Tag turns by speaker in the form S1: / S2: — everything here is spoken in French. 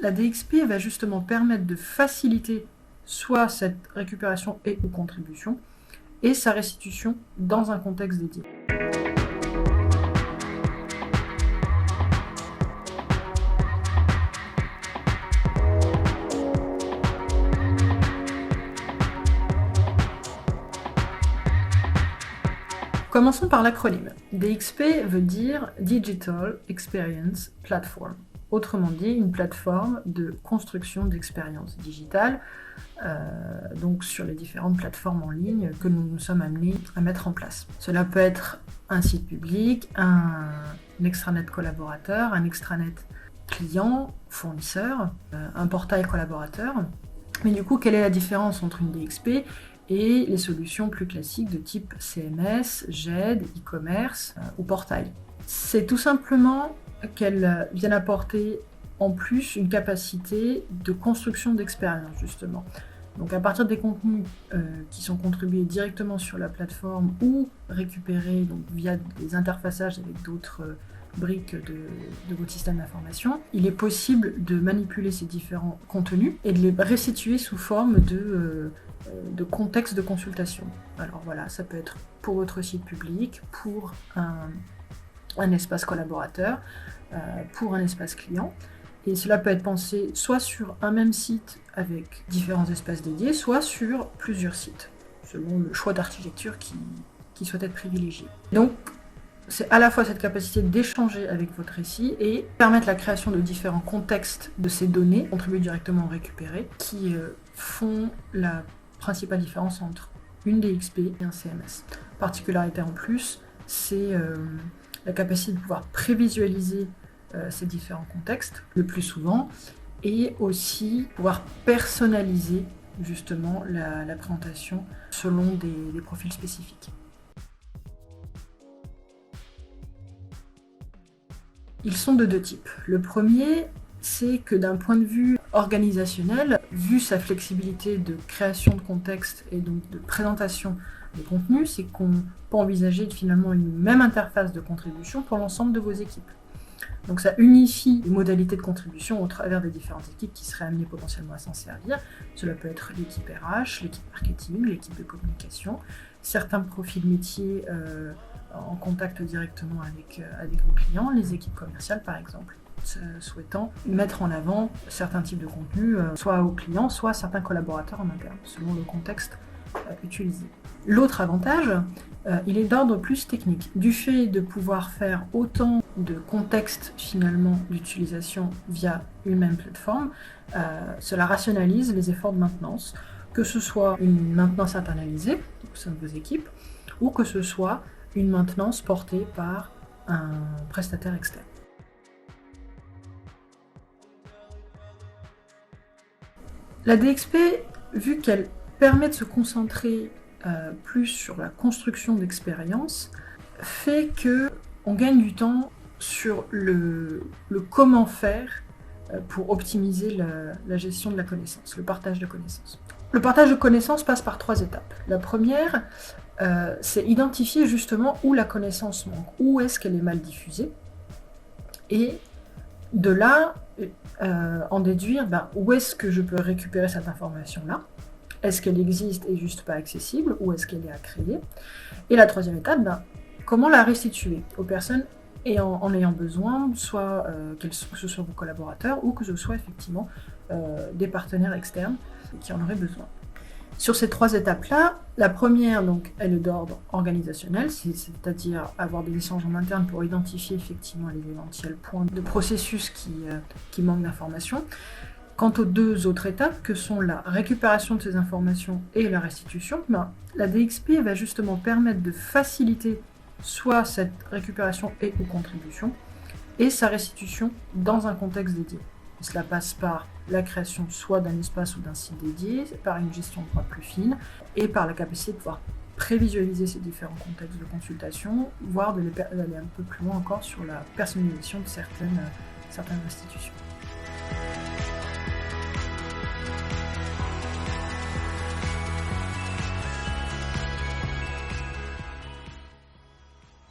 S1: La DXP va justement permettre de faciliter soit cette récupération et ou contribution, et sa restitution dans un contexte dédié. Commençons par l'acronyme. DXP veut dire Digital Experience Platform. Autrement dit, une plateforme de construction d'expériences digitales, donc sur les différentes plateformes en ligne que nous sommes amenés à mettre en place. Cela peut être un site public, un extranet collaborateur, un extranet client, fournisseur, un portail collaborateur. Mais du coup, quelle est la différence entre une DXP et les solutions plus classiques de type CMS, GED, e-commerce ou portail? C'est tout simplement qu'elles viennent apporter en plus une capacité de construction d'expérience, justement. Donc à partir des contenus qui sont contribués directement sur la plateforme ou récupérés donc, via des interfaçages avec d'autres briques de votre système d'information, il est possible de manipuler ces différents contenus et de les restituer sous forme de contexte de consultation. Alors voilà, ça peut être pour votre site public, pour un espace collaborateur, pour un espace client. Et cela peut être pensé soit sur un même site avec différents espaces dédiés, soit sur plusieurs sites, selon le choix d'architecture qui souhaite être privilégié. Donc, c'est à la fois cette capacité d'échanger avec votre récit et permettre la création de différents contextes de ces données, contribuer directement aux récupérés, qui font la principale différence entre une DXP et un CMS. Particularité en plus, c'est la capacité de pouvoir prévisualiser ces différents contextes le plus souvent et aussi pouvoir personnaliser justement la présentation selon des profils spécifiques. Ils sont de deux types. Le premier, c'est que d'un point de vue organisationnel, vu sa flexibilité de création de contexte et donc de présentation des contenus, c'est qu'on peut envisager finalement une même interface de contribution pour l'ensemble de vos équipes. Donc ça unifie les modalités de contribution au travers des différentes équipes qui seraient amenées potentiellement à s'en servir. Cela peut être l'équipe RH, l'équipe marketing, l'équipe de communication, certains profils métiers en contact directement avec vos clients, les équipes commerciales par exemple, souhaitant mettre en avant certains types de contenus, soit aux clients, soit à certains collaborateurs en interne, selon le contexte utilisé. L'autre avantage, il est d'ordre plus technique. Du fait de pouvoir faire autant de contextes finalement d'utilisation via une même plateforme, cela rationalise les efforts de maintenance, que ce soit une maintenance internalisée au sein de vos équipes, ou que ce soit une maintenance portée par un prestataire externe. La DXP, vu qu'elle permet de se concentrer plus sur la construction d'expériences, fait qu'on gagne du temps sur le comment faire pour optimiser la gestion de la connaissance, le partage de connaissances. Le partage de connaissances passe par 3 étapes. La première, c'est identifier justement où la connaissance manque, où est-ce qu'elle est mal diffusée, et de là, en déduire où est-ce que je peux récupérer cette information-là. Est-ce qu'elle existe et juste pas accessible, ou est-ce qu'elle est à créer? Et la troisième étape, comment la restituer aux personnes en ayant besoin, soit que ce soit vos collaborateurs ou que ce soit effectivement des partenaires externes qui en auraient besoin. Sur ces 3 étapes-là, la première, donc, elle est d'ordre organisationnel, c'est-à-dire avoir des échanges en interne pour identifier effectivement les éventuels points de processus qui manquent d'informations. Quant aux 2 autres étapes, que sont la récupération de ces informations et la restitution, la DXP va justement permettre de faciliter soit cette récupération et ou contribution, et sa restitution dans un contexte dédié. Cela passe par la création soit d'un espace ou d'un site dédié, par une gestion de droit plus fine, et par la capacité de pouvoir prévisualiser ces différents contextes de consultation, voire d'aller un peu plus loin encore sur la personnalisation de certaines restitutions.